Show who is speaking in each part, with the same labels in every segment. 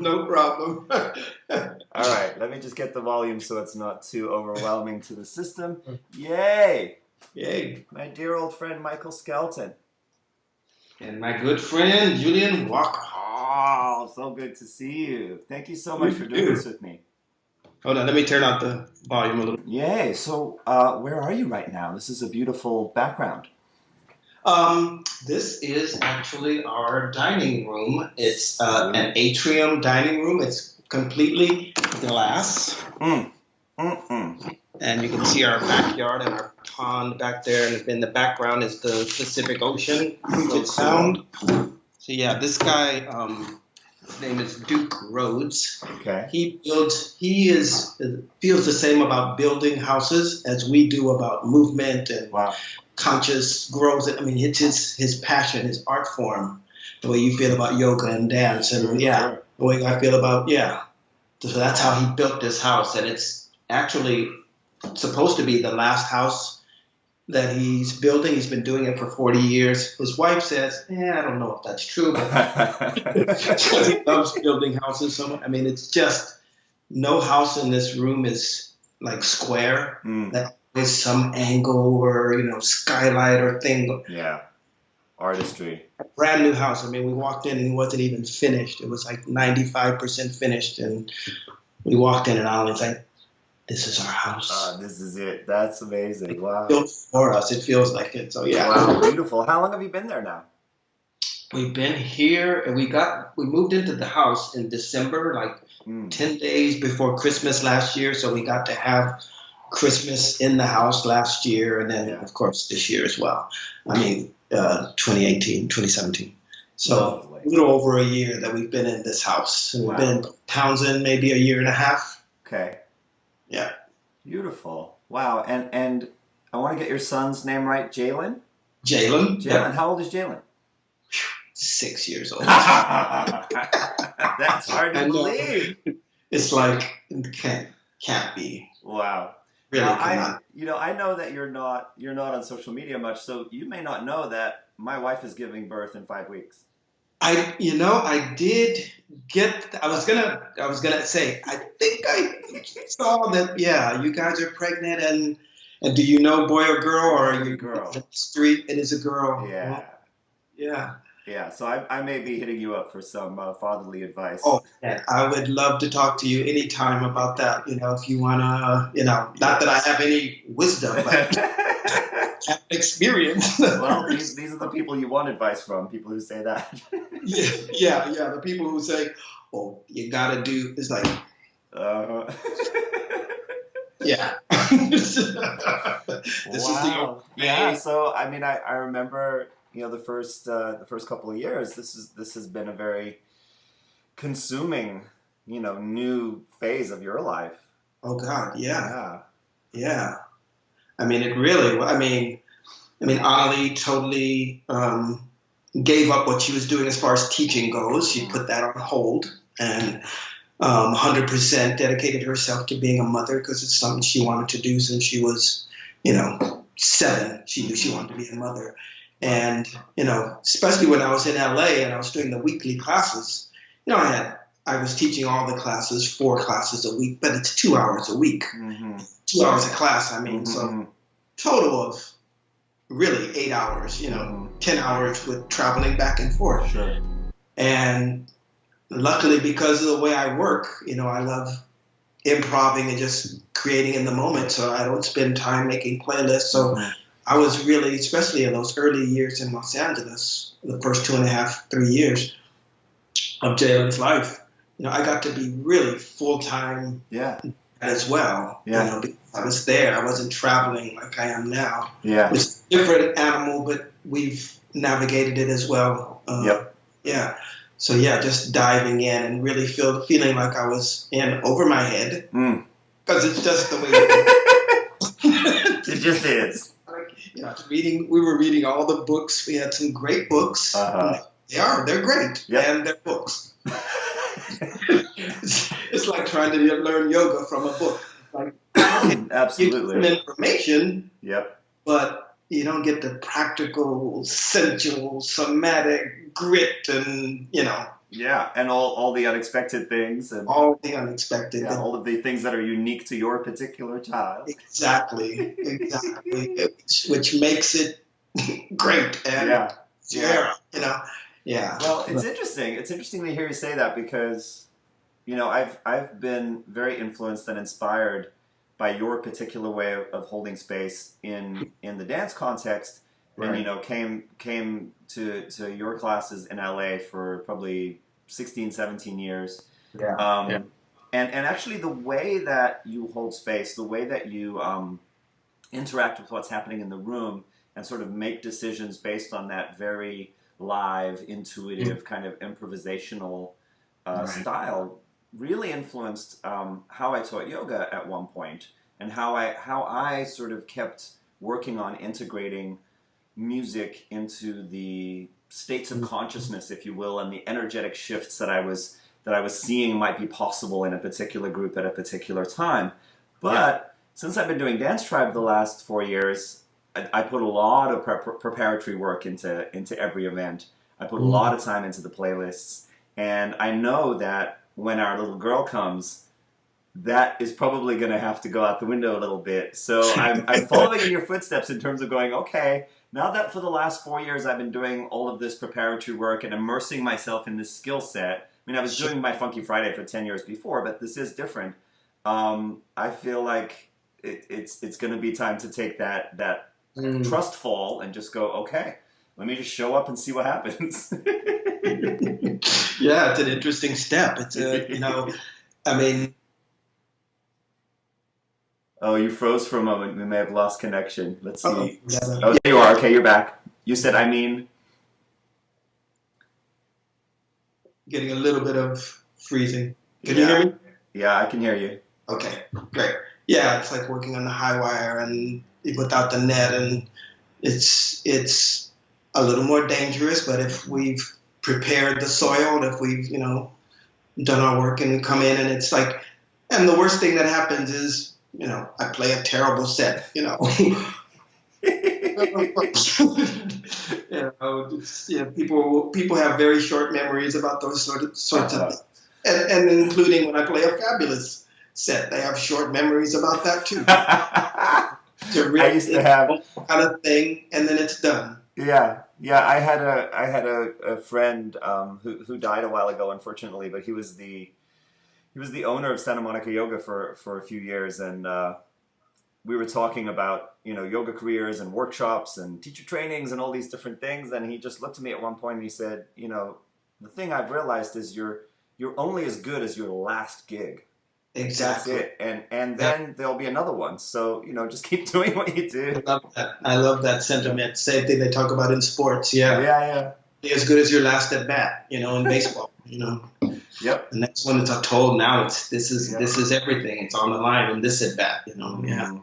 Speaker 1: No problem.
Speaker 2: All right, let me just get the volume so it's not too overwhelming to the system. Yay!
Speaker 1: Yay.
Speaker 2: My dear old friend Michael Skelton.
Speaker 1: And my good friend, Julian Walker.
Speaker 2: Oh, so good to see you. Thank you so much for doing this with me.
Speaker 1: Hold on, let me turn out the volume a little.
Speaker 2: Yay. So where are you right now? This is a beautiful background.
Speaker 1: This is actually our dining room. It's an atrium dining room. It's completely glass. And you can see our backyard and our pond back there. And in the background is the Pacific Ocean, Puget Sound. So yeah, this guy, his name is Duke Rhodes.
Speaker 2: Okay.
Speaker 1: He feels the same about building houses as we do about movement and conscious growth. I mean, it's his passion, his art form, the way you feel about yoga and dance. And the way I feel about, So that's how he built this house. And it's actually supposed to be the last house that he's building. He's been doing it for 40 years. His wife says, I don't know if that's true, but because he loves building houses so much. I mean, it's just no house in this room is like square. That is some angle or, skylight or thing.
Speaker 2: Yeah. Artistry.
Speaker 1: A brand new house. I mean, we walked in and it wasn't even finished. It was like 95% finished. And we walked in and I was like, this is our house.
Speaker 2: This is it. That's amazing. Wow.
Speaker 1: Built for us. It feels like it. So yeah.
Speaker 2: Wow, beautiful. How long have you been there now?
Speaker 1: We've been here and we moved into the house in December, like 10 days before Christmas last year. So we got to have Christmas in the house last year and then of course this year as well. I mean, 2018, 2017. So a little over a year that we've been in this house. And we've been in Townsend maybe a year and a half.
Speaker 2: Okay.
Speaker 1: Yeah.
Speaker 2: Beautiful. Wow. And I want to get your son's name right. Jalen?
Speaker 1: Jalen.
Speaker 2: Jalen. How old is Jalen?
Speaker 1: 6 years old.
Speaker 2: That's hard to believe.
Speaker 1: It's like, can't be.
Speaker 2: Wow.
Speaker 1: Really
Speaker 2: now, I know that you're not on social media much, so you may not know that my wife is giving birth in 5 weeks.
Speaker 1: I did get. I was gonna say. I think I saw that. Yeah, you guys are pregnant, and do you know boy or girl, or are you
Speaker 2: girl?
Speaker 1: Street. It is a girl.
Speaker 2: Yeah.
Speaker 1: Well, yeah.
Speaker 2: Yeah. So I may be hitting you up for some fatherly advice.
Speaker 1: Oh, yeah. I would love to talk to you anytime about that. If you wanna. Not that I have any wisdom, but. Experience.
Speaker 2: Well, these are the people you want advice from, people who say that.
Speaker 1: yeah, the people who say, oh, you gotta do, it's like, yeah. This is
Speaker 2: yeah, so, I mean, I remember, the first couple of years, this has been a very consuming, new phase of your life.
Speaker 1: Oh, God, yeah. I mean, it really. I mean, Annalie totally gave up what she was doing as far as teaching goes. She put that on hold and 100% dedicated herself to being a mother because it's something she wanted to do since she was, 7. She knew she wanted to be a mother, and especially when I was in LA and I was doing the weekly classes. I was teaching all the classes, 4 classes a week, but it's 2 hours a week. 2 hours a class, I mean, so total of really 8 hours, 10 hours with traveling back and forth.
Speaker 2: Sure.
Speaker 1: And luckily, because of the way I work, I love improvising and just creating in the moment, so I don't spend time making playlists. So I was really, especially in those early years in Los Angeles, the first 2.5, 3 years of Jalen's life, I got to be really full-time as well.
Speaker 2: Yeah.
Speaker 1: Because I was there. I wasn't traveling like I am now.
Speaker 2: Yeah.
Speaker 1: It's a different animal, but we've navigated it as well. Yeah. So just diving in and really feeling like I was in over my head. Because it's just the way it is.
Speaker 2: It just is.
Speaker 1: We were reading all the books. We had some great books. They're great.
Speaker 2: Yep.
Speaker 1: And they're books. It's like trying to learn yoga from a book. Like,
Speaker 2: absolutely.
Speaker 1: You get some information,
Speaker 2: but
Speaker 1: you don't get the practical, sensual, somatic grit and,
Speaker 2: Yeah, and all the unexpected things, and
Speaker 1: all the unexpected.
Speaker 2: yeah, all of the things that are unique to your particular child.
Speaker 1: Exactly, exactly. Which makes it great. And
Speaker 2: Yeah, yeah.
Speaker 1: yeah, you know, yeah.
Speaker 2: Well, it's interesting. It's interesting to hear you say that because, you know, I've been very influenced and inspired by your particular way of holding space in the dance context, and you
Speaker 1: Right.
Speaker 2: know, came to your classes in LA for probably 16, 17 years.
Speaker 1: Yeah. Yeah.
Speaker 2: Um, and actually, the way that you hold space, the way that you interact with what's happening in the room, and sort of make decisions based on that very live, intuitive, kind of improvisational
Speaker 1: Right.
Speaker 2: style, really influenced how I taught yoga at one point, and how I sort of kept working on integrating music into the states of consciousness, if you will, and the energetic shifts that I was seeing might be possible in a particular group at a particular time. But since I've been doing Dance Tribe the last 4 years, I put a lot of preparatory work into every event. I put a lot of time into the playlists, and I know that when our little girl comes, that is probably going to have to go out the window a little bit. So I'm following in your footsteps in terms of going, okay, now that for the last 4 years I've been doing all of this preparatory work and immersing myself in this skill set. I mean, I was doing my Funky Friday for 10 years before, but this is different. I feel like it's going to be time to take that trust fall and just go, okay, let me just show up and see what happens.
Speaker 1: Yeah, it's an interesting step. It's a, you know, I mean.
Speaker 2: Oh, you froze for a moment. We may have lost connection. Let's see.
Speaker 1: Oh,
Speaker 2: Oh, there you are. Okay, you're back. You said, I mean.
Speaker 1: Getting a little bit of freezing. Can you hear me?
Speaker 2: Yeah, I can hear you.
Speaker 1: Okay, great. Yeah, it's like working on the high wire and without the net, and it's a little more dangerous. But if we've prepared the soil, if we've done our work and we come in and it's like, and the worst thing that happens is I play a terrible set. People have very short memories about those sorts of things, and including when I play a fabulous set, they have short memories about that too.
Speaker 2: I used to have
Speaker 1: kind of thing, and then it's done.
Speaker 2: Yeah. I had a friend who died a while ago, unfortunately, but he was the owner of Santa Monica Yoga for a few years, and we were talking about yoga careers and workshops and teacher trainings and all these different things, and he just looked at me at one point and he said, the thing I've realized is you're only as good as your last gig.
Speaker 1: Exactly.
Speaker 2: That's it. And then there'll be another one. So, just keep doing what you do.
Speaker 1: I love that sentiment. Same thing they talk about in sports.
Speaker 2: Yeah.
Speaker 1: Be as good as your last at bat, in baseball,
Speaker 2: Yep.
Speaker 1: And that's when it's told now this is everything. It's on the line in this at bat, Yeah.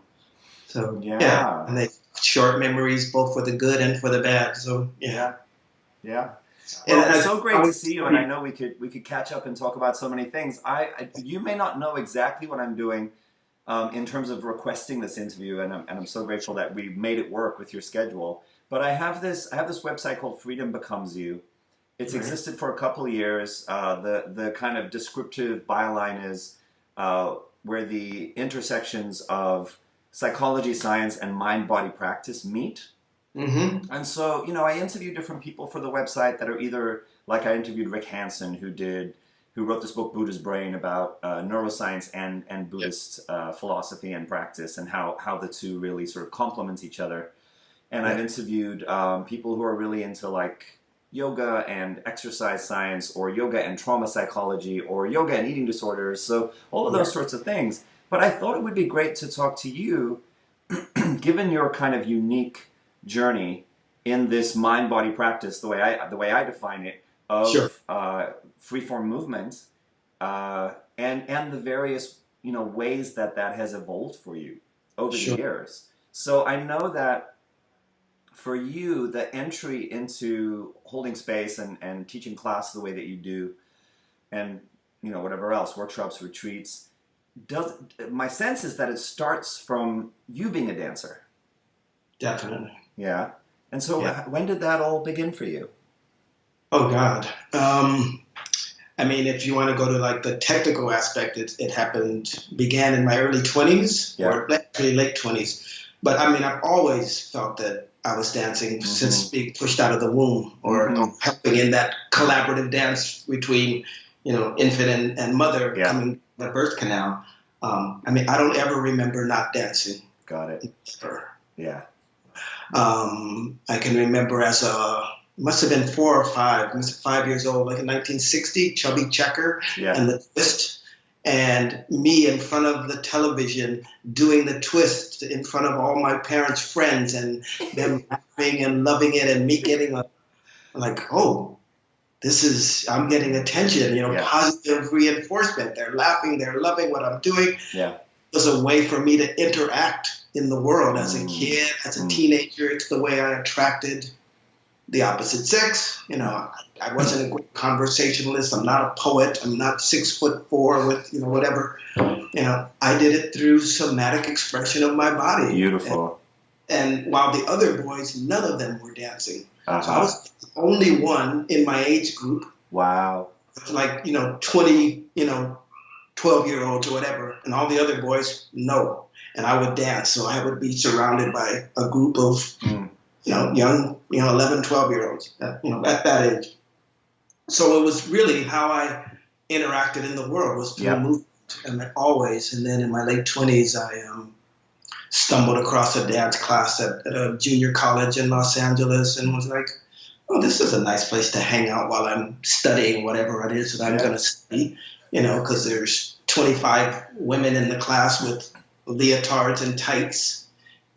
Speaker 1: So yeah. And they short memories both for the good and for the bad. So
Speaker 2: yeah.
Speaker 1: And
Speaker 2: well, it's so great to see you, and I know we could catch up and talk about so many things. You may not know exactly what I'm doing in terms of requesting this interview, and I'm so grateful that we made it work with your schedule. But I have this website called Freedom Becomes You. It's existed for a couple of years. The kind of descriptive byline is where the intersections of psychology, science, and mind-body practice meet.
Speaker 1: Mm-hmm.
Speaker 2: And so, I interview different people for the website that are either, like I interviewed Rick Hansen, who wrote this book, Buddha's Brain, about neuroscience and Buddhist philosophy and practice, and how the two really sort of complement each other. And I've interviewed people who are really into like yoga and exercise science, or yoga and trauma psychology, or yoga and eating disorders. So all of those sorts of things. But I thought it would be great to talk to you, given your kind of unique journey in this mind-body practice, the way I define it, of free-form movement, and the various ways that has evolved for you over the years. So I know that for you, the entry into holding space and teaching class the way that you do, and whatever else, workshops, retreats, my sense is that it starts from you being a dancer.
Speaker 1: Definitely.
Speaker 2: Yeah. And so when did that all begin for you?
Speaker 1: Oh, God. I mean, if you want to go to like the technical aspect, began in my early 20s or actually late 20s. But I mean, I've always felt that I was dancing since being pushed out of the womb or helping in that collaborative dance between, infant and mother coming the birth canal. I mean, I don't ever remember not dancing.
Speaker 2: Got it.
Speaker 1: Ever.
Speaker 2: Yeah.
Speaker 1: I can remember must have been 4 or 5. I was 5 years old, like in 1960, Chubby Checker and the twist. And me in front of the television doing the twist in front of all my parents' friends and them laughing and loving it and me getting I'm getting attention, positive reinforcement. They're laughing, they're loving what I'm doing.
Speaker 2: Yeah.
Speaker 1: It was a way for me to interact in the world as a kid, as a teenager. It's the way I attracted the opposite sex. I wasn't a great conversationalist. I'm not a poet. I'm not 6'4" with, whatever. I did it through somatic expression of my body.
Speaker 2: Beautiful.
Speaker 1: And while the other boys, none of them were dancing. So I was the only one in my age group.
Speaker 2: Wow.
Speaker 1: Like, 20, 12-year-olds or whatever. And all the other boys, no. And I would dance. So I would be surrounded by a group of, young, 11, 12-year-olds, at that age. So it was really how I interacted in the world was through movement, and always. And then in my late 20s, I stumbled across a dance class at a junior college in Los Angeles and was like, oh, this is a nice place to hang out while I'm studying whatever it is that I'm going to study, because there's 25 women in the class with leotards and tights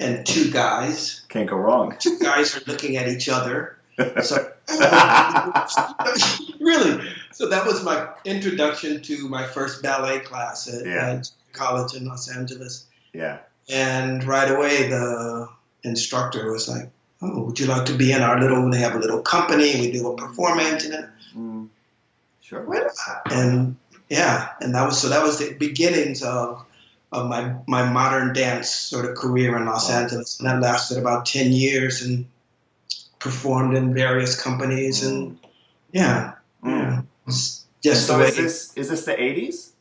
Speaker 1: and 2 guys.
Speaker 2: Can't go wrong.
Speaker 1: 2 guys are looking at each other. So really, so that was my introduction to my first ballet class at college in Los Angeles.
Speaker 2: Yeah.
Speaker 1: And right away, the instructor was like, "Oh, would you like to be in our little? They have a little company. We do a performance." And
Speaker 2: Sure.
Speaker 1: And and that was the beginnings of my modern dance sort of career in Los Angeles, and that lasted about 10 years and performed in various companies and just
Speaker 2: so
Speaker 1: the way.
Speaker 2: Is this the 80s?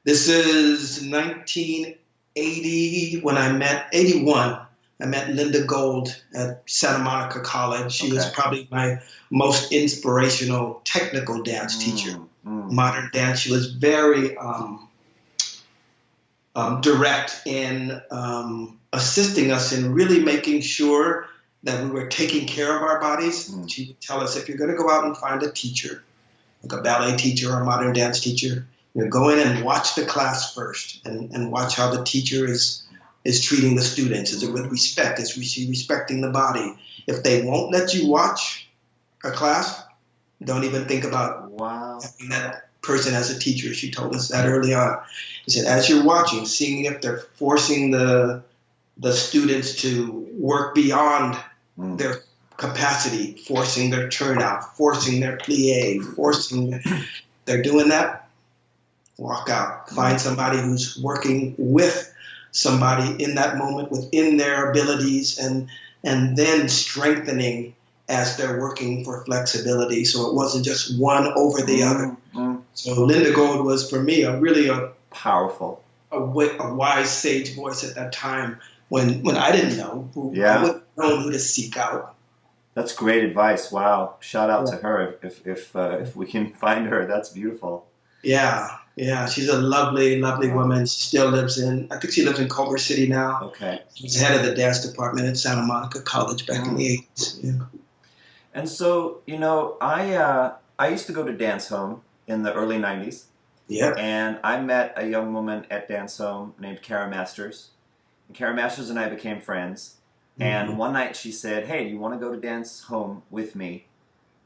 Speaker 1: This is 1980 when I met 81. I met Linda Gold at Santa Monica College. She was probably my most inspirational technical dance teacher. Modern dance. She was very direct in assisting us in really making sure that we were taking care of our bodies. She would tell us, if you're going to go out and find a teacher, like a ballet teacher or a modern dance teacher, go in and watch the class first and watch how the teacher is treating the students. Is it with respect? Is she respecting the body? If they won't let you watch a class, don't even think about having that person as a teacher. She told us that early on. She said, as you're watching, seeing if they're forcing the students to work beyond their capacity, forcing their turnout, forcing their plie, they're doing that, walk out. Find somebody who's working with somebody in that moment within their abilities and then strengthening as they're working for flexibility. So it wasn't just one over the other. So Linda Gold was, for me, a
Speaker 2: powerful,
Speaker 1: a wise sage voice at that time when I didn't know who, I wouldn't know who to seek out.
Speaker 2: That's great advice. Wow. Shout out to her if we can find her. That's beautiful.
Speaker 1: Yeah. She's a lovely, lovely woman. She still lives I think she lives in Culver City now.
Speaker 2: Okay.
Speaker 1: She's head of the dance department at Santa Monica College back in the 80s. Yeah.
Speaker 2: And so, I used to go to Dance Home in the early 90s.
Speaker 1: Yeah.
Speaker 2: And I met a young woman at Dance Home named Kara Masters. And Kara Masters and I became friends. And one night she said, hey, do you want to go to Dance Home with me?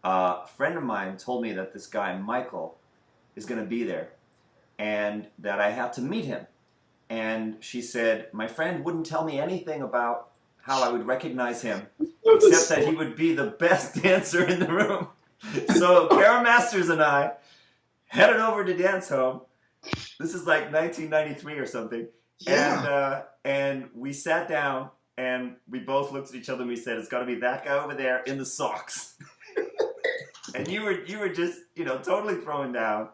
Speaker 2: A friend of mine told me that this guy, Michael, is going to be there and that I had to meet him. And she said, my friend wouldn't tell me anything about how I would recognize him, except that he would be the best dancer in the room. So Kara Masters and I headed over to Dance Home. This is like 1993 or something. Yeah. And we sat down and we both looked at each other and we said, it's got to be that guy over there in the socks. And you were just, totally throwing down.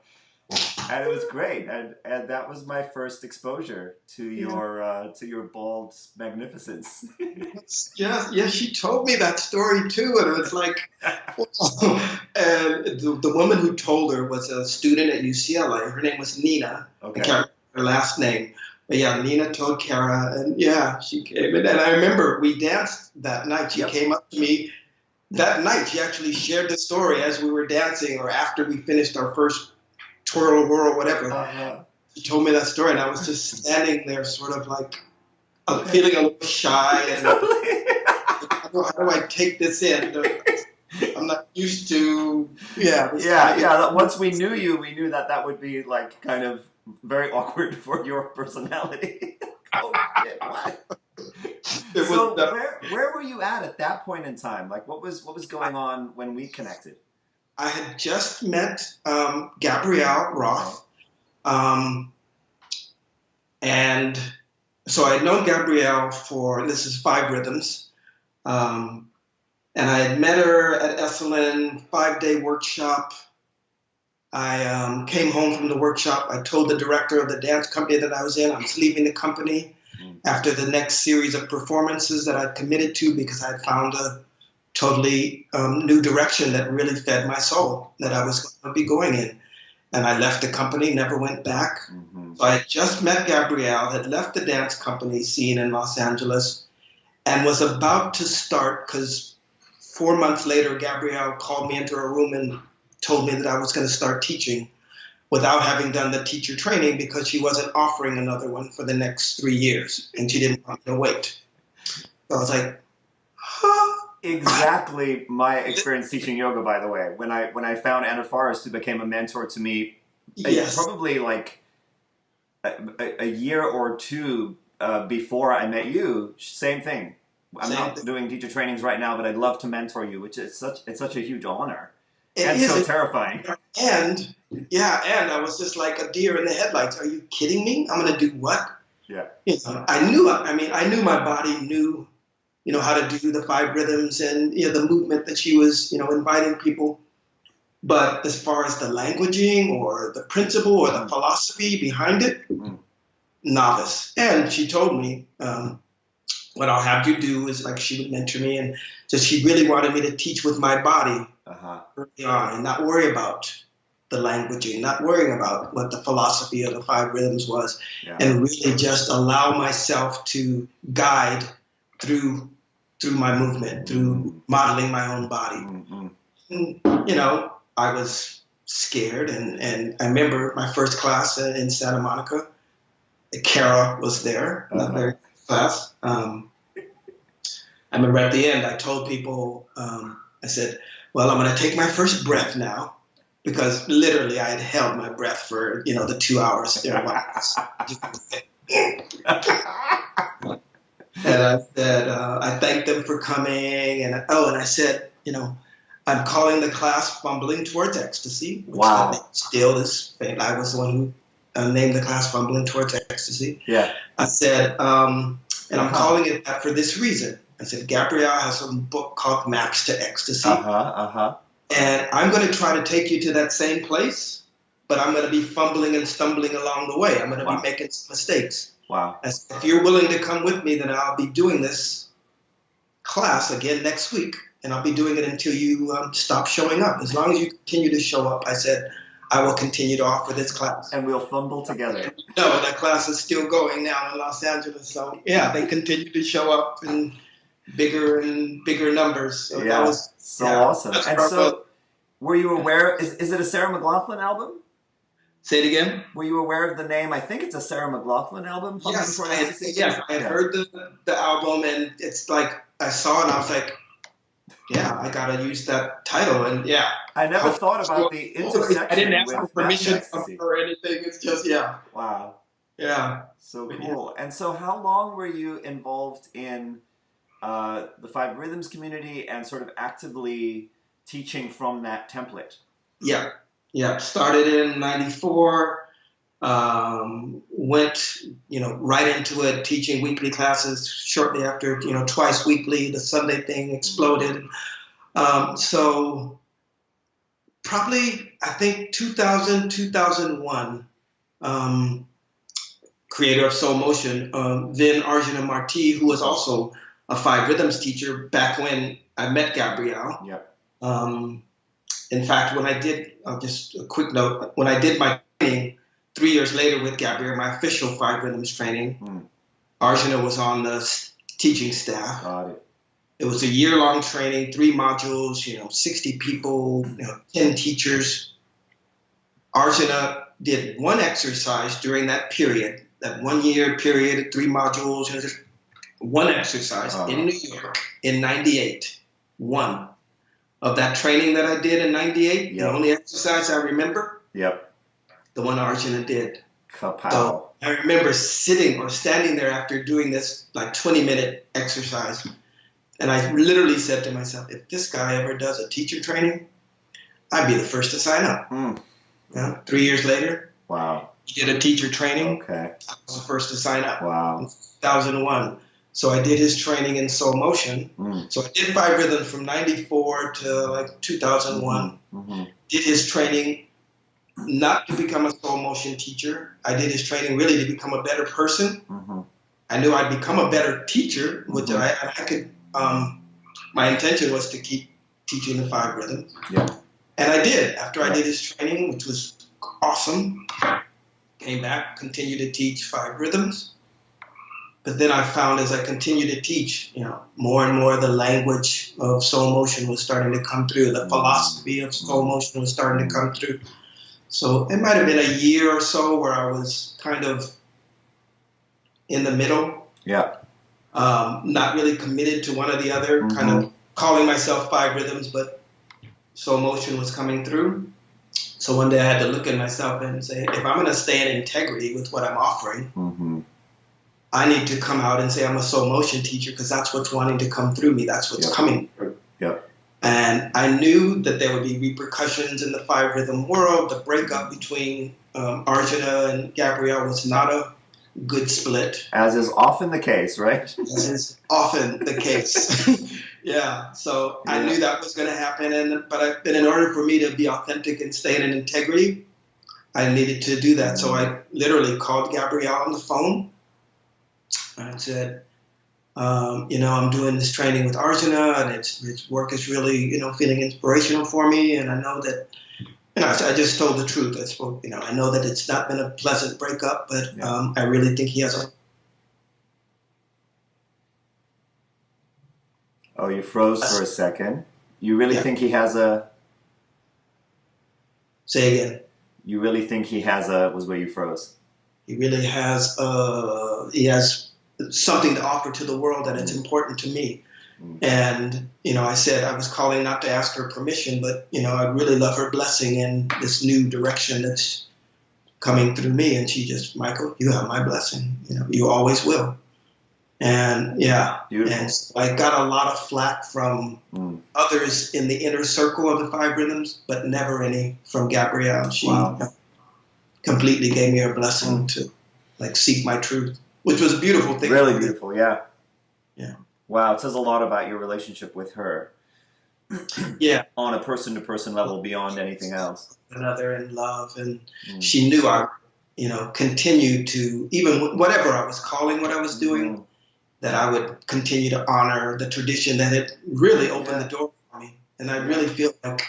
Speaker 2: And it was great. And that was my first exposure to your bald magnificence.
Speaker 1: Yes, she told me that story too, and it was like, and the woman who told her was a student at UCLA. Her name was Nina.
Speaker 2: Okay.
Speaker 1: I can't remember her last name. But yeah, Nina told Kara, and yeah, she came in. And I remember we danced that night. She came up to me that night. She actually shared the story as we were dancing or after we finished our first twirl, whirl, whatever. She told me that story, and I was just standing there sort of like feeling a little shy. And how do I take this in? I'm not used to,
Speaker 2: Once we knew you, we knew that would be like kind of very awkward for your personality. Oh shit! What? So where were you at that point in time? Like, what was going on when we connected?
Speaker 1: I had just met Gabrielle Roth, and so I had known Gabrielle for, this is 5 Rhythms, and I had met her at Esalen 5-day workshop. I came home from the workshop. I told the director of the dance company that I was in I was leaving the company after the next series of performances that I'd committed to because I had found a totally new direction that really fed my soul that I was going to be going in. And I left the company, never went back. So I had just met Gabrielle, had left the dance company scene in Los Angeles, and was about to start because 4 months later, Gabrielle called me into her room and told me that I was going to start teaching without having done the teacher training because she wasn't offering another one for the next 3 years, and she didn't want me to wait. So I was like, huh?
Speaker 2: Exactly my experience teaching yoga, by the way. When I found Anna Forrest, who became a mentor to me, probably like a year or two before I met you, same thing. I'm not doing teacher trainings right now, but I'd love to mentor you, which is such a huge honor. And so terrifying.
Speaker 1: And I was just like a deer in the headlights. Are you kidding me? I'm going to do what?
Speaker 2: Yeah.
Speaker 1: I knew my body knew, how to do the 5 rhythms and, the movement that she was, inviting people. But as far as the languaging or the principle or the philosophy behind it, novice. And she told me, what I'll have you do is, like, she would mentor me, and just she really wanted me to teach with my body early on and not worry about the languaging, not worrying about what the philosophy of the 5 rhythms was, and really just allow myself to guide through my movement, through modeling my own body. And, I was scared, and I remember my first class in Santa Monica. Kara was there, that very class. I remember at the end, I told people, I said, well, I'm going to take my first breath now, because literally I had held my breath for, the 2 hours there. And I said, I thanked them for coming, and I said, I'm calling the class Fumbling Towards Ecstasy. Which still is, I was the one who named the class Fumbling Towards Ecstasy.
Speaker 2: Yeah.
Speaker 1: I said, and I'm calling it that for this reason. I said, Gabrielle has a book called Maps to Ecstasy. And I'm going to try to take you to that same place, but I'm going to be fumbling and stumbling along the way. I'm going to be making some mistakes.
Speaker 2: Wow.
Speaker 1: If you're willing to come with me, then I'll be doing this class again next week. And I'll be doing it until you stop showing up. As long as you continue to show up, I said, I will continue to offer this class.
Speaker 2: And we'll fumble together.
Speaker 1: No, that class is still going now in Los Angeles. So, they continue to show up in bigger and bigger numbers. So that was
Speaker 2: awesome. And so, were you aware, is it a Sarah McLachlan album?
Speaker 1: Say it again?
Speaker 2: Were you aware of the name? I think it's a Sarah McLachlan album.
Speaker 1: Yes, I had heard the album, and it's like, I saw it and I was like, I gotta use that title, and
Speaker 2: I never thought about the intersection.
Speaker 1: I didn't ask for permission or anything. It's just
Speaker 2: Wow.
Speaker 1: Yeah.
Speaker 2: So cool. And so, how long were you involved in the 5 Rhythms community and sort of actively teaching from that template?
Speaker 1: Yeah. Started in '94. Went, right into it, teaching weekly classes shortly after, twice weekly. The Sunday thing exploded. So probably, I think 2000, 2001, creator of SoulMotion, then Arjuna Marti, who was also a five rhythms teacher back when I met Gabrielle.
Speaker 2: Yep.
Speaker 1: In fact, when I did, just a quick note, when I did my training 3 years later with Gabrielle, my official five rhythms training, Arjuna was on the teaching staff.
Speaker 2: Got it.
Speaker 1: It was a year-long training, 3 modules, 60 people, 10 teachers. Arjuna did one exercise during that period, that 1 year period, 3 modules, just one exercise in New York in 98. One of that training that I did in 98, the only exercise I remember, the one Arjuna did.
Speaker 2: Kapow.
Speaker 1: So I remember sitting or standing there after doing this like 20-minute exercise. And I literally said to myself, if this guy ever does a teacher training, I'd be the first to sign up. 3 years later, he did a teacher training. I was the first to sign up in 2001. So I did his training in SoulMotion. So I did five rhythms from 94 to like 2001. Did his training not to become a SoulMotion teacher. I did his training really to become a better person. I knew I'd become a better teacher, which I could. My intention was to keep teaching the five rhythms. And I did. After I did his training, which was awesome, came back, continued to teach five rhythms. But then I found as I continued to teach, more and more the language of SoulMotion was starting to come through. The philosophy of SoulMotion was starting to come through. So it might have been a year or so where I was kind of in the middle. Not really committed to one or the other, kind of calling myself five rhythms, but SoulMotion was coming through. So one day I had to look at myself and say, if I'm going to stay in integrity with what I'm offering, I need to come out and say I'm a SoulMotion teacher because that's what's wanting to come through me. That's what's coming through. And I knew that there would be repercussions in the five rhythm world. The breakup between Arjuna and Gabrielle was not a good split.
Speaker 2: As is often the case, right?
Speaker 1: As is often the case. So I knew that was going to happen. But in order for me to be authentic and stay in integrity, I needed to do that. So I literally called Gabrielle on the phone. And I said, I'm doing this training with Arjuna, and its work is really, feeling inspirational for me. And I know that, I just told the truth. I spoke, I know that it's not been a pleasant breakup, but I really think he has a.
Speaker 2: Oh, you froze for a second. You really think he has a.
Speaker 1: Say again.
Speaker 2: You really think he has a. Was where you froze.
Speaker 1: He really has. He has something to offer to the world that it's important to me. And, I said I was calling not to ask her permission, but, I'd really love her blessing in this new direction that's coming through me. And she just, Michael, you have my blessing. You always will. And
Speaker 2: Beautiful.
Speaker 1: And so I got a lot of flack from others in the inner circle of the five rhythms, but never any from Gabrielle. She completely gave me her blessing to seek my truth. Which was a beautiful thing.
Speaker 2: Really beautiful, yeah. Wow, it says a lot about your relationship with her. On a person-to-person level beyond anything else.
Speaker 1: Another in love, and she knew I, continued to, even whatever I was calling what I was doing, that I would continue to honor the tradition that had really opened the door for me. And I really feel like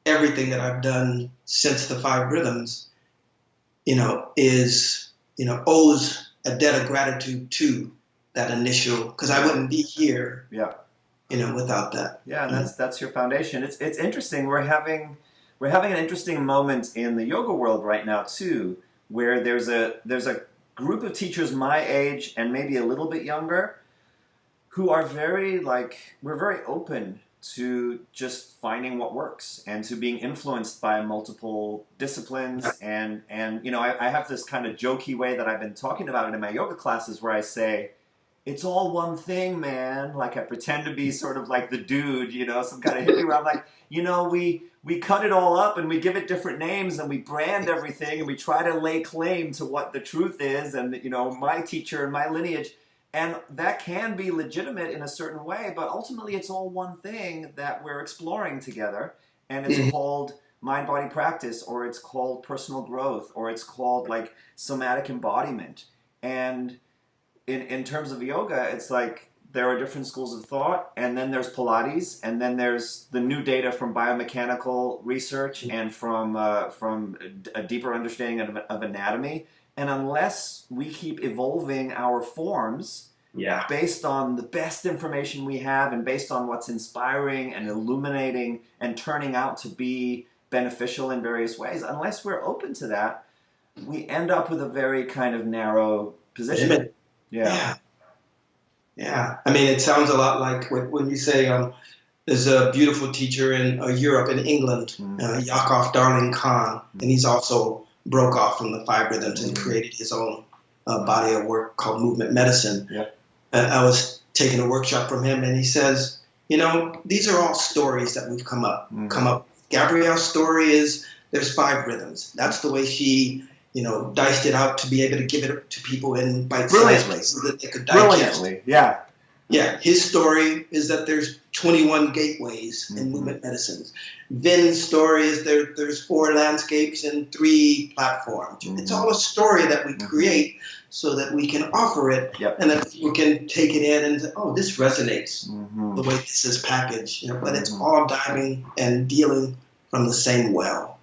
Speaker 1: everything that I've done since the five rhythms, owes a debt of gratitude to that initial, because I wouldn't be here, without that.
Speaker 2: Yeah, and that's your foundation. It's interesting. We're having an interesting moment in the yoga world right now too, where there's a group of teachers my age and maybe a little bit younger, who are we're very open to just finding what works and to being influenced by multiple disciplines. And I have this kind of jokey way that I've been talking about it in my yoga classes where I say, it's all one thing, man. Like I pretend to be sort of like the dude, some kind of hippie where I'm like, we cut it all up and we give it different names and we brand everything and we try to lay claim to what the truth is and, my teacher and my lineage. And that can be legitimate in a certain way, but ultimately it's all one thing that we're exploring together, and it's called mind-body practice, or it's called personal growth, or it's called like somatic embodiment. And in terms of yoga, it's like there are different schools of thought, and then there's Pilates, and then there's the new data from biomechanical research and from a deeper understanding of anatomy. And unless we keep evolving our forms based on the best information we have and based on what's inspiring and illuminating and turning out to be beneficial in various ways, unless we're open to that, we end up with a very kind of narrow position.
Speaker 1: Yeah. I mean, it sounds a lot like when you say there's a beautiful teacher in Europe, in England, Yakov Darling Khan, and he's also broke off from the 5 rhythms and created his own body of work called movement medicine. And I was taking a workshop from him, and he says, these are all stories that we've come up. Gabrielle's story is there's 5 rhythms. That's the way she diced it out to be able to give it to people in bite-sized so that they could digest.
Speaker 2: Brilliantly,
Speaker 1: yeah. His story is that there's 21 gateways in movement medicines. Vin's story is there's 4 landscapes and 3 platforms. It's all a story that we create so that we can offer it, and that people can take it in and say, oh, this resonates the way this is packaged. But it's all diving and dealing from the same well.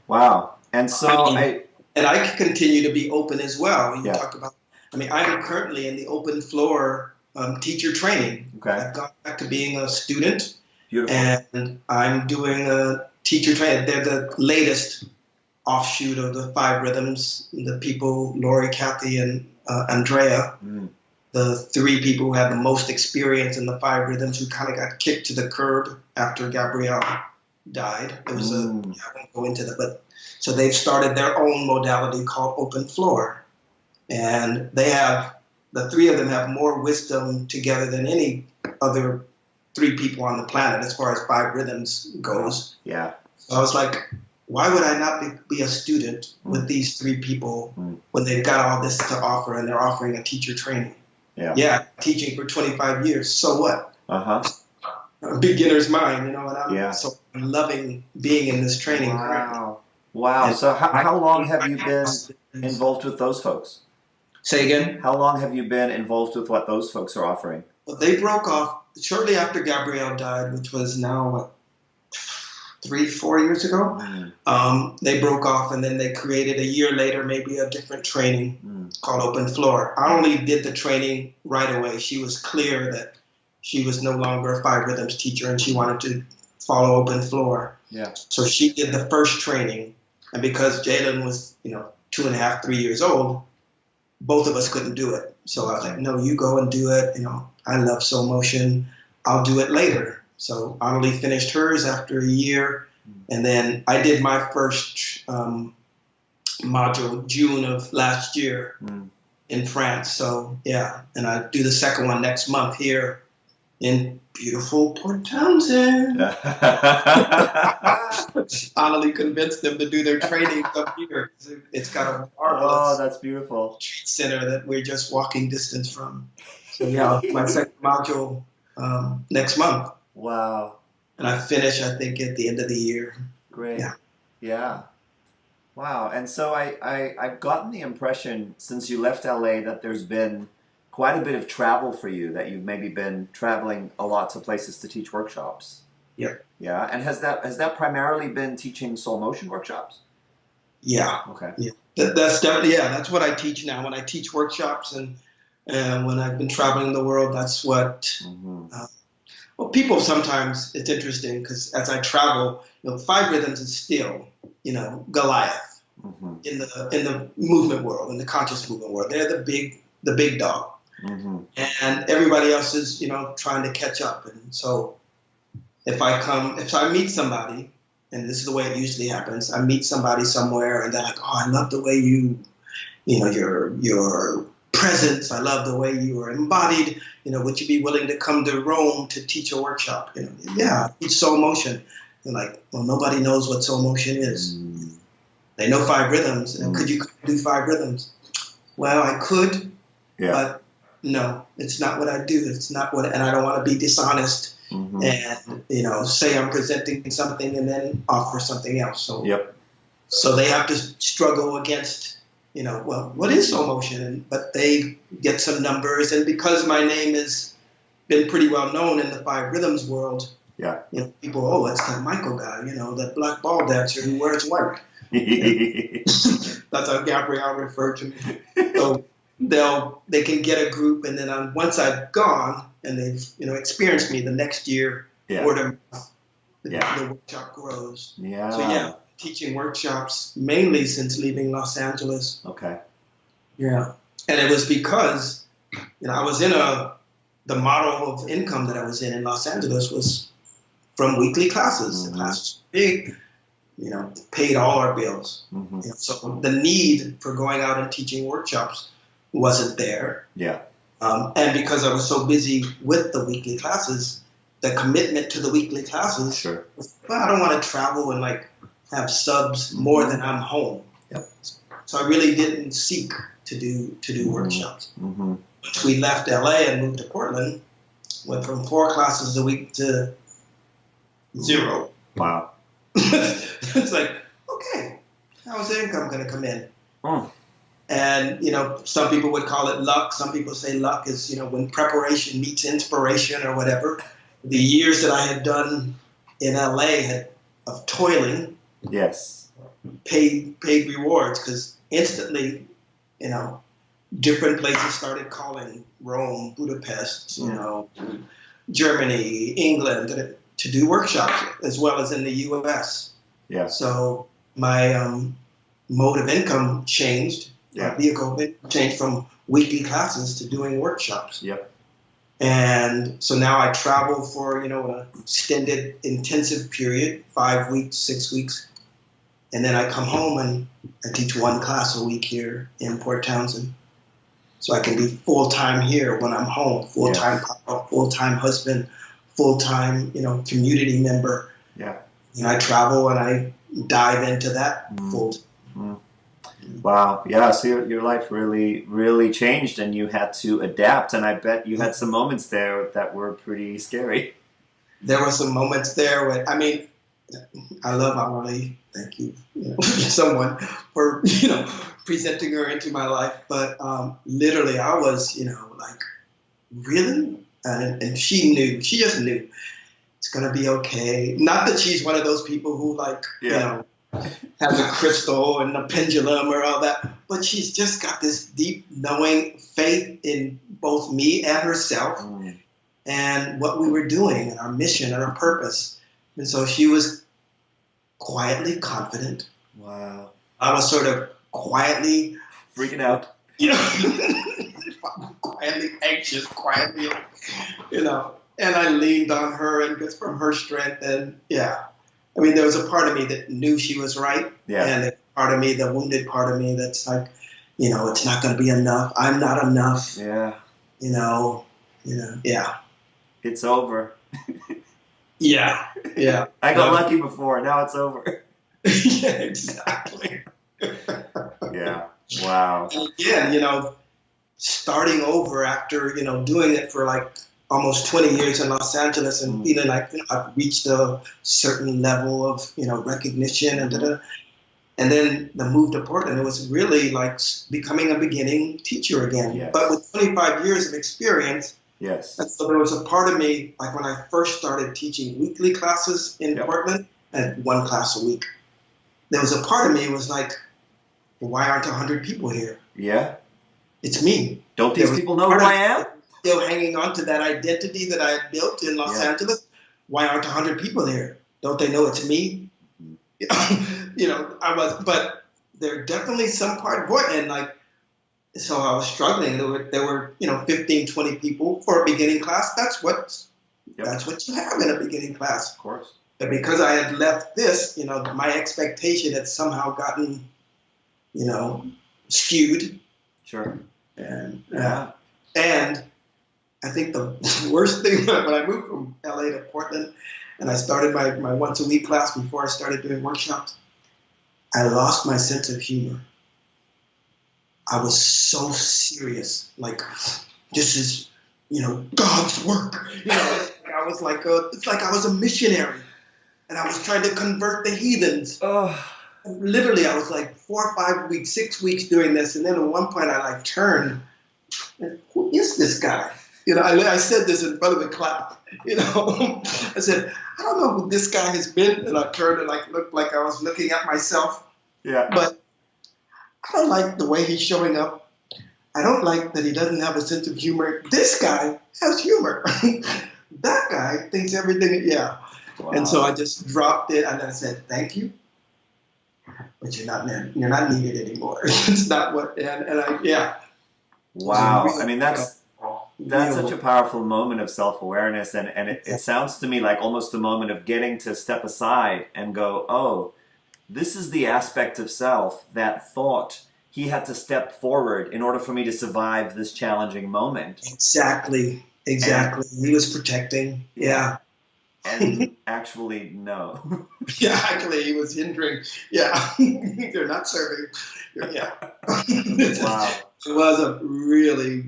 Speaker 2: Wow. And so
Speaker 1: I can continue to be open as well. You talk about, I'm currently in the OpenFloor teacher training. I've gone back to being a student.
Speaker 2: Beautiful.
Speaker 1: And I'm doing a teacher training. They're the latest offshoot of the 5 rhythms. The people, Lori, Kathy, and Andrea, the 3 people who had the most experience in the 5 rhythms, who kind of got kicked to the curb after Gabrielle died. It was I won't go into that, but so they've started their own modality called OpenFloor, and the 3 of them have more wisdom together than any other 3 people on the planet as far as 5 rhythms goes. So I was like, why would I not be a student with these 3 people when they've got all this to offer and they're offering a teacher training? Teaching for 25 years. So what? A beginner's mind, and I'm loving being in this training.
Speaker 2: Wow. So how long have you been involved with those folks?
Speaker 1: Say again?
Speaker 2: How long have you been involved with what those folks are offering?
Speaker 1: Well, they broke off shortly after Gabrielle died, which was now 3-4 years ago. They broke off, and then they created a year later maybe a different training called OpenFloor. I only did the training right away. She was clear that she was no longer a 5 rhythms teacher, and she wanted to follow OpenFloor. So she did the first training, and because Jalen was 2.5, 3 years old, both of us couldn't do it. So I was like, no, you go and do it. I love SoulMotion. I'll do it later. So Annalie finished hers after a year, and then I did my first module June of last year in France. So and I do the second one next month here in beautiful Port Townsend. Annalie convinced them to do their training up here. It's got a marvelous
Speaker 2: that's beautiful
Speaker 1: center that we're just walking distance from. So my second module next month.
Speaker 2: Wow.
Speaker 1: And I finish, I think, at the end of the year.
Speaker 2: Great. Yeah. Wow. And so I've gotten the impression since you left LA that there's been quite a bit of travel for you, that you've maybe been traveling a lot to places to teach workshops. Yeah. And has that primarily been teaching SoulMotion workshops?
Speaker 1: Okay. That's definitely, that's what I teach now. When I teach workshops and when I've been traveling the world, that's what well, people sometimes, it's interesting because as I travel, 5 rhythms is still, Goliath in the movement world, in the conscious movement world. They're the big dog. And everybody else is, trying to catch up. And so if I meet somebody, and this is the way it usually happens, I meet somebody somewhere and they're like, oh, I love the way your presence, I love the way you are embodied, would you be willing to come to Rome to teach a workshop? I teach SoulMotion. They're like, well, nobody knows what SoulMotion is. They know 5 rhythms. And could you do 5 rhythms? Well, I could, but no, it's not what I do. It's not what, and I don't want to be dishonest and, you know, say I'm presenting something and then offer something else. So, so they have to struggle against, you know, well, what is SoulMotion? But they get some numbers, and because my name has been pretty well known in the 5 Rhythms world, you know, people, oh, it's that Michael guy, you know, that black ball dancer who wears white. That's how Gabrielle referred to me. So they can get a group, and then once I've gone and they've, you know, experienced me, the next year, word of mouth, the workshop grows. So teaching workshops mainly since leaving Los Angeles. And it was because, you know, I was in the model of income that I was in Los Angeles was from weekly classes. The classes were big, you know, paid all our bills. You know, so the need for going out and teaching workshops wasn't there. And because I was so busy with the weekly classes, the commitment to the weekly classes, well, I don't want to travel and like have subs more than I'm home. So I really didn't seek to do workshops. Once we left LA and moved to Portland, went from 4 classes a week to 0.
Speaker 2: Wow.
Speaker 1: It's like, okay, how's the income going to come in? And, you know, some people would call it luck. Some people say luck is, you know, when preparation meets inspiration or whatever. The years that I had done in LA of toiling paid rewards, because instantly, you know, different places started calling, Rome, Budapest, you know, Germany, England, to do workshops, as well as in the U.S. So my mode of income changed. My vehicle changed from weekly classes to doing workshops. And so now I travel for, you know, an extended intensive period, 5 weeks, 6 weeks. And then I come home and I teach 1 class a week here in Port Townsend. So I can be full-time here when I'm home, full-time papa, full-time husband, full-time, you know, community member. And I travel and I dive into that full-time.
Speaker 2: Wow. Yeah. So your life really, really changed, and you had to adapt. And I bet you had some moments there that were pretty scary.
Speaker 1: There were some moments there when, I mean, I love Amelie. Thank you, you know, someone for, you know, presenting her into my life. But literally, I was, you know, like, really? And she knew. She just knew it's gonna be okay. Not that she's one of those people who, like, you know, has a crystal and a pendulum or all that, but she's just got this deep knowing faith in both me and herself and what we were doing and our mission and our purpose. And so she was quietly confident.
Speaker 2: Wow.
Speaker 1: I was sort of quietly
Speaker 2: freaking out.
Speaker 1: You know, quietly anxious, quietly, you know, and I leaned on her and just from her strength. And I mean, there was a part of me that knew she was right. And the part of me, the wounded part of me that's like, you know, it's not going to be enough. I'm not enough. You know,
Speaker 2: It's over.
Speaker 1: I
Speaker 2: got lucky before. Now it's over.
Speaker 1: Exactly.
Speaker 2: Wow.
Speaker 1: And again, you know, starting over after, you know, doing it for like almost 20 years in Los Angeles and feeling like, you know, I've reached a certain level of, you know, recognition and then the move to Portland, it was really like becoming a beginning teacher again. But with 25 years of experience, and so there was a part of me, like when I first started teaching weekly classes in Portland, I had 1 class a week. There was a part of me was like, well, why aren't 100 people here? It's me.
Speaker 2: Don't these people know who I am?
Speaker 1: Still hanging on to that identity that I had built in Los Angeles. Why aren't 100 people here? Don't they know it's me? You know, but there definitely some part of it, and like, so I was struggling. There were, you know, 15, 20 people for a beginning class. That's what you have in a beginning class.
Speaker 2: Of course.
Speaker 1: But because I had left this, you know, my expectation had somehow gotten, you know, skewed. And and I think the worst thing when I moved from LA to Portland and I started my once a week class before I started doing workshops, I lost my sense of humor. I was so serious. Like, this is, God's work. I was like, it's like I was a missionary, and I was trying to convert the heathens. Literally, I was like 4 or 5 weeks, 6 weeks doing this, and then at one point I like turned, and who is this guy? I said this in front of the class. I said, I don't know who this guy has been, and I turned and like looked like I was looking at myself.
Speaker 2: Yeah.
Speaker 1: But I don't like the way he's showing up. I don't like that he doesn't have a sense of humor. This guy has humor. That guy thinks everything. Yeah. Wow. And so I just dropped it and I said, thank you, but you're not needed anymore. It's not what.
Speaker 2: Wow. I mean, that's such a powerful moment of self-awareness, and it sounds to me like almost a moment of getting to step aside and go, oh, this is the aspect of self that thought he had to step forward in order for me to survive this challenging moment.
Speaker 1: Exactly. He was protecting. Yeah.
Speaker 2: And actually, no.
Speaker 1: Yeah, actually, he was hindering. Yeah. They're not serving. Yeah.
Speaker 2: Wow.
Speaker 1: It was a really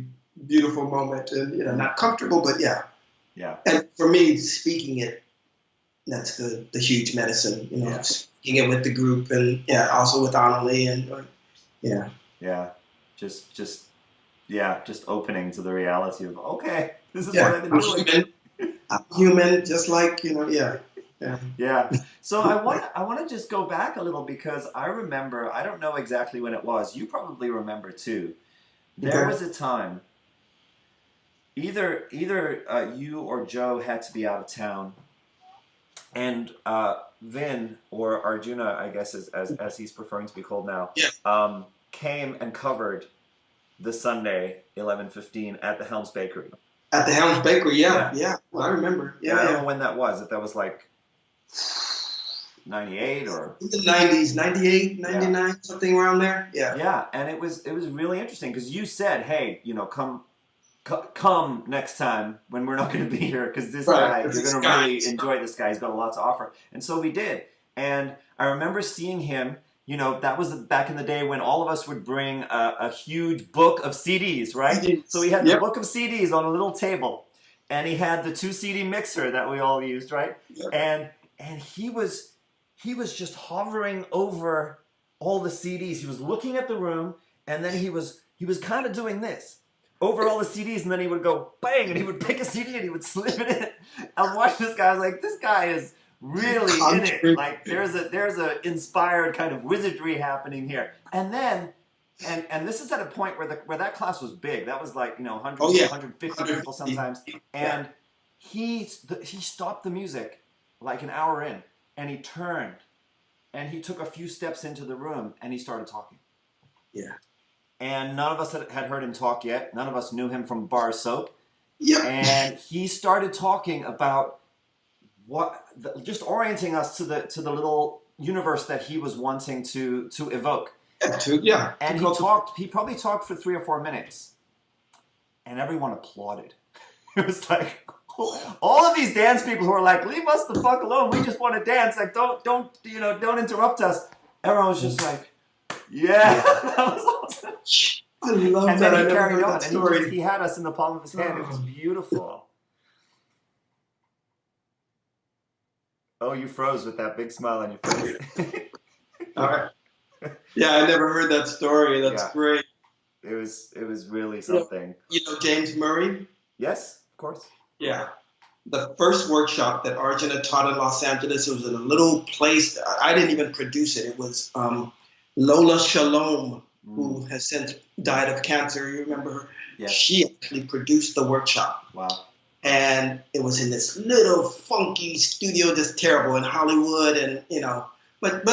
Speaker 1: beautiful moment, and not comfortable, but yeah. And for me, speaking it, that's the huge medicine. Speaking it with the group, and also with Annalie, and
Speaker 2: just opening to the reality of, okay, this is what I've been doing.
Speaker 1: I'm human, just like
Speaker 2: Yeah. So I want to just go back a little, because I remember, I don't know exactly when it was. You probably remember too. There was a time, either you or Joe had to be out of town, and Vin, or Arjuna, I guess as he's preferring to be called now, came and covered the Sunday 11:15 at the Helms Bakery.
Speaker 1: At the Helms Bakery, yeah. Well, I remember.
Speaker 2: I don't know when that was. If that was like 98 or
Speaker 1: in the 90s, 98, 99, something around there. Yeah.
Speaker 2: Yeah, and it was really interesting, because you said, "Hey, come next time when we're not going to be here, because this guy, you're going to really enjoy this guy. He's got a lot to offer." And so we did. And I remember seeing him. That was back in the day when all of us would bring a huge book of CDs, right? So he had the book of CDs on a little table, and he had the 2 CD mixer that we all used, right? Yep. And he was just hovering over all the CDs. He was looking at the room, and then he was kind of doing this over all the CDs, and then he would go bang, and he would pick a CD and he would slip it in. I was watching this guy. I was like, this guy is really in it. Like there's a inspired kind of wizardry happening here. And then and this is at a point where that class was big. That was like 100 150 people sometimes. And he stopped the music like an hour in, and he turned and he took a few steps into the room and he started talking.
Speaker 1: Yeah. And
Speaker 2: none of us had heard him talk yet. None of us knew him from Bar Soap.
Speaker 1: Yeah.
Speaker 2: And he started talking about just orienting us to the little universe that he was wanting to evoke.
Speaker 1: Yeah.
Speaker 2: And he probably talked for 3 or 4 minutes, and everyone applauded. It was like all of these dance people who are like, leave us the fuck alone, we just want to dance, like don't interrupt us. Everyone was just like, yeah. That was awesome.
Speaker 1: I love
Speaker 2: and
Speaker 1: that.
Speaker 2: Then he carried on, and he had us in the palm of his hand. It was beautiful. Oh, you froze with that big smile on your face.
Speaker 1: All right. Yeah, I never heard that story. That's great.
Speaker 2: It was really something.
Speaker 1: James Murray?
Speaker 2: Yes, of course.
Speaker 1: Yeah. The first workshop that Arjuna taught in Los Angeles, it was in a little place. I didn't even produce it. It was Lola Shalom, who has since died of cancer. You remember her?
Speaker 2: Yes.
Speaker 1: She actually produced the workshop.
Speaker 2: Wow.
Speaker 1: And it was in this little funky studio, just terrible, in Hollywood, and but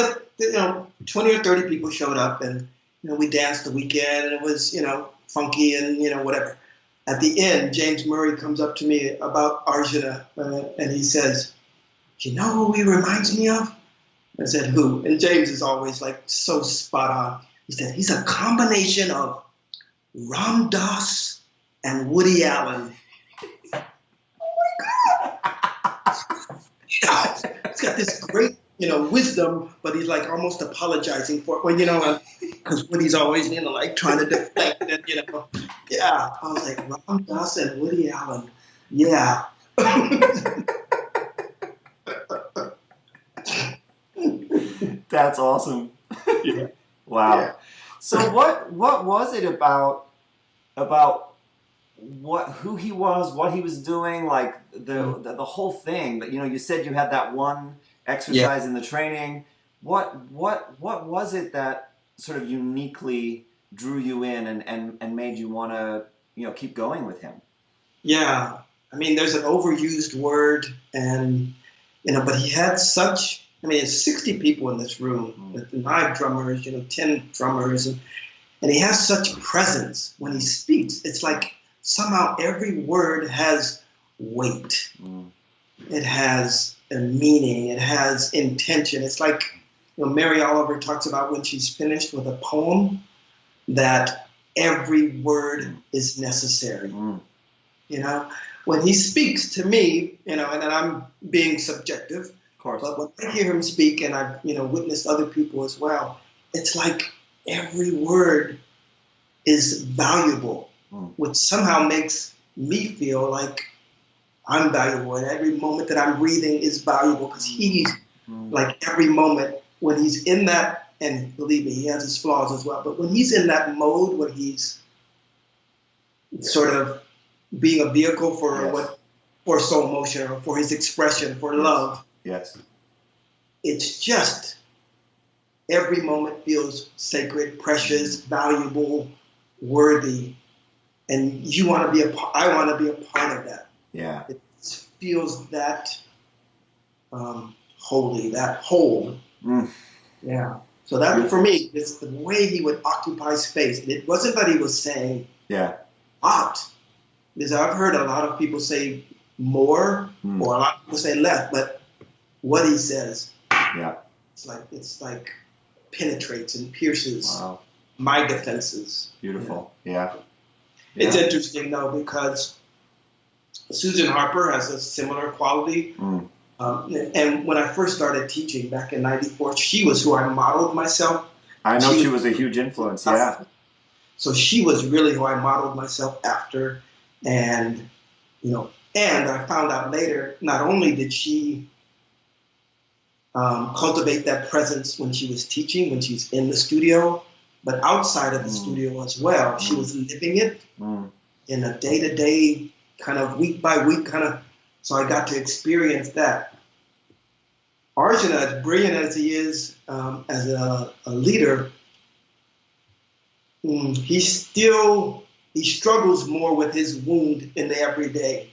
Speaker 1: 20 or 30 people showed up, and we danced the weekend, and it was funky and whatever. At the end, James Murray comes up to me about Arjuna, and he says, "You know who he reminds me of?" I said, "Who?" And James is always like so spot on. He said, "He's a combination of Ram Dass and Woody Allen." He's got this great, wisdom, but he's like almost apologizing for it when, because Woody's always, like trying to deflect it, Yeah, I was like, Ram Dass and Woody Allen. Yeah.
Speaker 2: That's awesome.
Speaker 1: Yeah.
Speaker 2: Wow.
Speaker 1: Yeah.
Speaker 2: So what was it about what who he was, what he was doing, like the whole thing? That you said you had that one
Speaker 1: Yeah.
Speaker 2: exercise in the training. What was it that sort of uniquely drew you in and made you want to keep going with him?
Speaker 1: Yeah. I mean, there's an overused word, and but he had such. I mean, it's 60 people in this room with 9 drummers, 10 drummers, and he has such presence when he speaks. It's like somehow every word has weight.
Speaker 2: Mm.
Speaker 1: It has a meaning. It has intention. It's like Mary Oliver talks about when she's finished with a poem that every word is necessary.
Speaker 2: Mm.
Speaker 1: When he speaks to me, and then I'm being subjective,
Speaker 2: Of course.
Speaker 1: but when I hear him speak, and I've witnessed other people as well, it's like every word is valuable, which somehow makes me feel like I'm valuable, and every moment that I'm breathing is valuable because he's like every moment when he's in that, and believe me, he has his flaws as well, but when he's in that mode where he's sort of being a vehicle for
Speaker 2: Yes.
Speaker 1: for SoulMotion or for his expression, for
Speaker 2: Yes.
Speaker 1: love,
Speaker 2: Yes.
Speaker 1: it's just every moment feels sacred, precious, valuable, worthy, and I want to be a part of that.
Speaker 2: Yeah.
Speaker 1: It feels that holy, that whole.
Speaker 2: Mm.
Speaker 1: Yeah. So that for me, it's the way he would occupy space. And it wasn't that he was saying lot. Because I've heard a lot of people say more, or a lot of people say less, but what he says, it's like penetrates and pierces my defenses.
Speaker 2: Beautiful. Yeah.
Speaker 1: It's interesting though because Susan Harper has a similar quality. And when I first started teaching back in '94, she was who I modeled myself.
Speaker 2: I know she was a huge influence. Yeah.
Speaker 1: So she was really who I modeled myself after. And, and I found out later, not only did she cultivate that presence when she was teaching, when she's in the studio, but outside of the studio as well. She was living it in a day-to-day kind of week by week kind of, so I got to experience that. Arjuna, as brilliant as he is as a leader, he struggles more with his wound in the everyday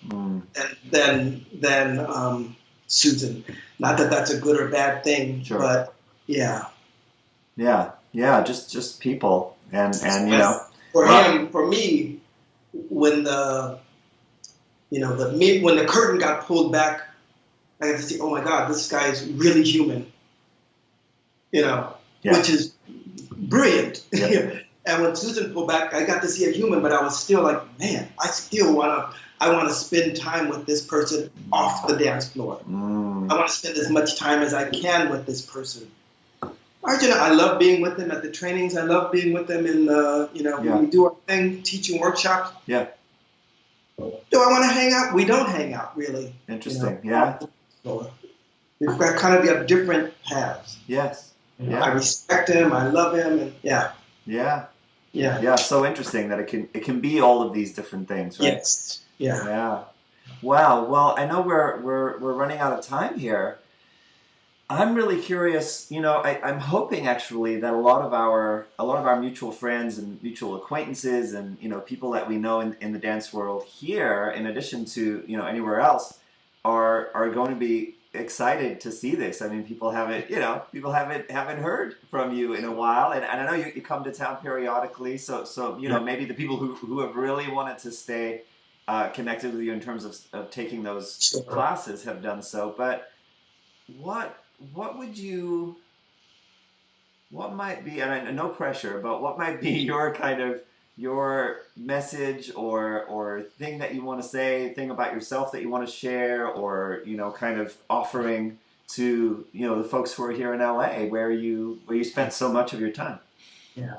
Speaker 1: than Susan. Not that that's a good or bad thing, but yeah.
Speaker 2: Just people, and
Speaker 1: for me, when when the curtain got pulled back, I got to see, oh my God, this guy is really human, which is brilliant.
Speaker 2: Yep.
Speaker 1: And when Susan pulled back, I got to see a human, but I was still like, man, I want to spend time with this person off the dance floor. I want to spend as much time as I can with this person. Arjuna, I love being with them at the trainings. I love being with them in when we do our thing, teaching workshops.
Speaker 2: Yeah.
Speaker 1: Do I want to hang out? We don't hang out, really.
Speaker 2: Interesting.
Speaker 1: We've got kind of got different paths.
Speaker 2: Yes.
Speaker 1: I respect him. I love him. And
Speaker 2: Yeah. So interesting that it can be all of these different things, right?
Speaker 1: Yes. Yeah.
Speaker 2: Yeah. Wow. Well, I know we're running out of time here. I'm really curious. I'm hoping actually that a lot of our mutual friends and mutual acquaintances and people that we know in the dance world here, in addition to anywhere else, are going to be excited to see this. I mean, people haven't heard from you in a while, and I know you come to town periodically. So maybe the people who have really wanted to stay connected with you in terms of taking those classes have done so. But what might be, and I no pressure, but what might be your message or thing that you want to say, thing about yourself that you want to share, or kind of offering to the folks who are here in LA where you spent so much of your time?
Speaker 1: Yeah.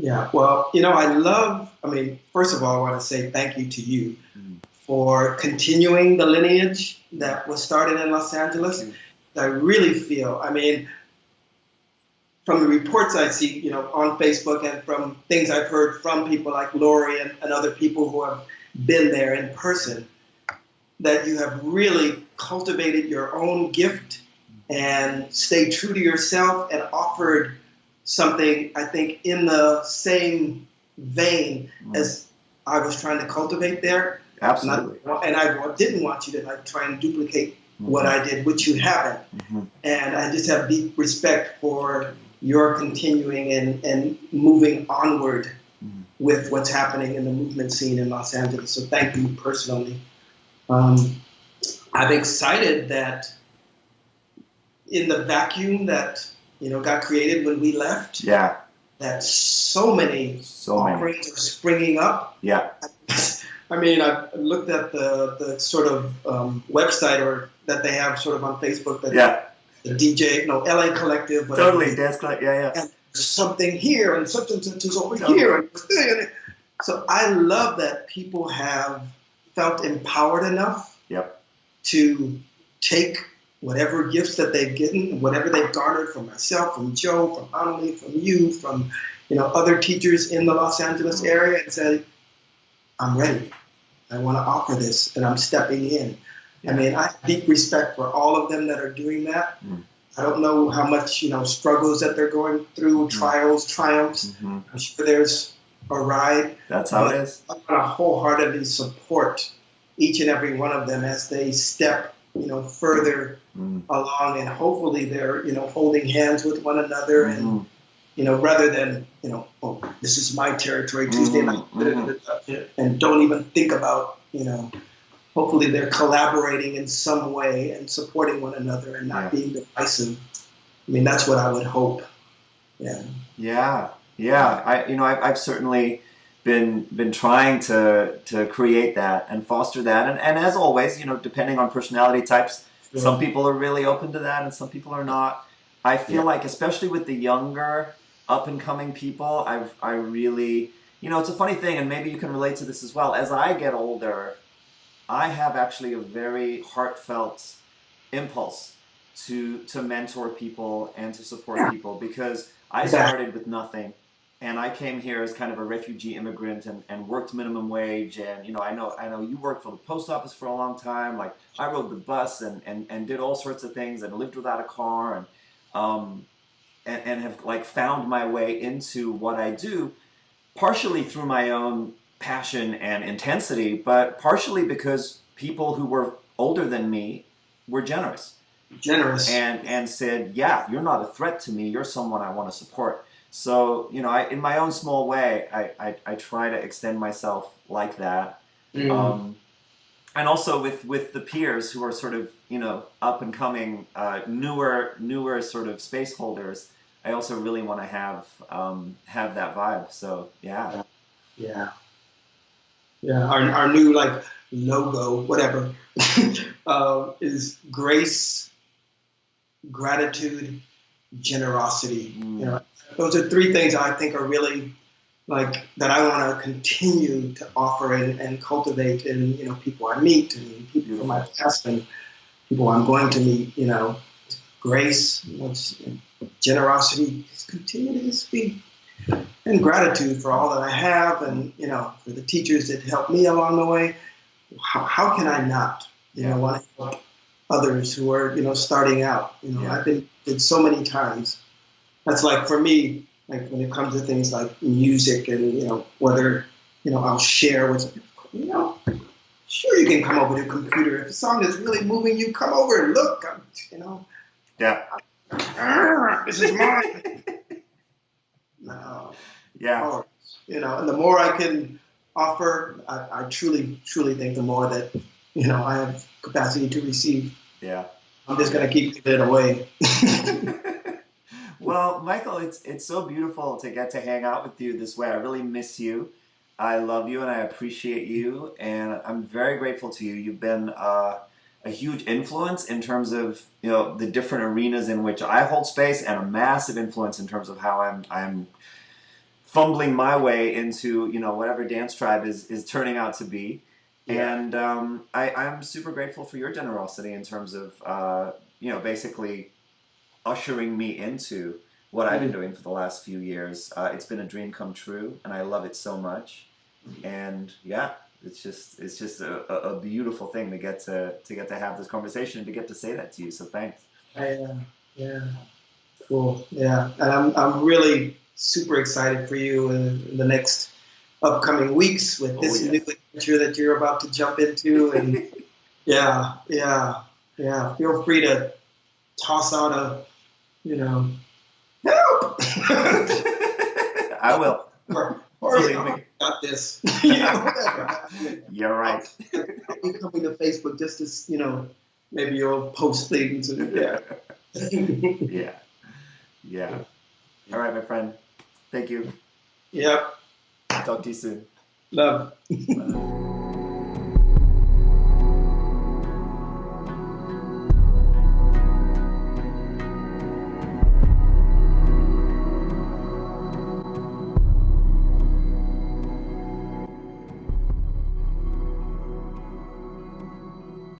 Speaker 1: Yeah. Well, I mean, first of all, I want to say thank you to you
Speaker 2: Mm.
Speaker 1: for continuing the lineage that was started in Los Angeles.
Speaker 2: Mm.
Speaker 1: I really feel, I mean, from the reports I see, on Facebook and from things I've heard from people like Lori and other people who have been there in person, that you have really cultivated your own gift and stayed true to yourself and offered something, I think, in the same vein as I was trying to cultivate there.
Speaker 2: Absolutely.
Speaker 1: And I didn't want you to like try and duplicate what I did, which you haven't.
Speaker 2: Mm-hmm.
Speaker 1: And I just have deep respect for your continuing and moving onward with what's happening in the movement scene in Los Angeles. So thank you personally. I'm excited that in the vacuum that got created when we left,
Speaker 2: Yeah.
Speaker 1: that so many offerings are springing up.
Speaker 2: Yeah.
Speaker 1: I mean, I looked at the sort of website or that they have sort of on Facebook that the DJ, LA Collective, whatever.
Speaker 2: Totally, Dance Collective, yeah.
Speaker 1: And something here and something is over here. So I love that people have felt empowered enough to take whatever gifts that they've gotten, whatever they've garnered from myself, from Joe, from Annalie, from you, from other teachers in the Los Angeles area, and say, I'm ready. I want to offer this, and I'm stepping in. I mean, I have deep respect for all of them that are doing that. I don't know how much, struggles that they're going through, trials, triumphs. I'm sure there's a ride.
Speaker 2: That's how it is.
Speaker 1: I want to wholeheartedly support each and every one of them as they step, further along, and hopefully they're, holding hands with one another and, rather than, oh, this is my territory Tuesday night, and don't even think about, hopefully they're collaborating in some way and supporting one another and not being divisive. I mean, that's what I would hope. Yeah.
Speaker 2: I've certainly been trying to create that and foster that, and as always, depending on personality types, some people are really open to that and some people are not. I feel like, especially with the younger up and coming people, I really, it's a funny thing, and maybe you can relate to this as well. As I get older, I have actually a very heartfelt impulse to mentor people and to support people, because I started with nothing, and I came here as kind of a refugee immigrant and worked minimum wage, and I know you worked for the post office for a long time. Like, I rode the bus and did all sorts of things and lived without a car and have like found my way into what I do, partially through my own passion and intensity, but partially because people who were older than me were generous and said, yeah, you're not a threat to me, you're someone I want to support. So in my own small way, I try to extend myself like that. And also with the peers who are sort of up and coming, newer sort of space holders, I also really want to have that vibe. So yeah.
Speaker 1: Our new like logo, whatever, is grace, gratitude, generosity. Those are three things I think are really like that I want to continue to offer and cultivate in people I meet and people from my past and people I'm going to meet. Grace, generosity, just continue to just be. And gratitude for all that I have, and for the teachers that helped me along the way. How can I not want to help others who are starting out? I've did so many times. That's like for me, like when it comes to things like music and whether I'll share with sure, you can come over to a computer if a song is really moving you. Come over and look. This is mine. No.
Speaker 2: Yeah.
Speaker 1: And the more I can offer, I truly, truly think the more that, I have capacity to receive.
Speaker 2: Yeah.
Speaker 1: I'm just going to keep giving it away.
Speaker 2: Well, Michael, it's so beautiful to get to hang out with you this way. I really miss you. I love you and I appreciate you. And I'm very grateful to you. You've been a huge influence in terms of, the different arenas in which I hold space, and a massive influence in terms of how I'm fumbling my way into, you know, whatever dance tribe is turning out to be. Yeah. And I'm super grateful for your generosity in terms of, you know, basically ushering me into what I've been doing for the last few years. It's been a dream come true, and I love it so much. And yeah, it's just a beautiful thing to get to have this conversation and to get to say that to you. So thanks.
Speaker 1: Yeah, cool. Yeah, and I'm really super excited for you in the next upcoming weeks with this new adventure that you're about to jump into. And yeah. Feel free to toss out a, you know, help.
Speaker 2: I will.
Speaker 1: Or got this.
Speaker 2: You're right.
Speaker 1: I'll be coming to Facebook just to, you know, maybe you'll post things. And,
Speaker 2: yeah. All right, my friend. Thank you.
Speaker 1: Yep.
Speaker 2: Talk to you soon.
Speaker 1: Love.
Speaker 2: Bye.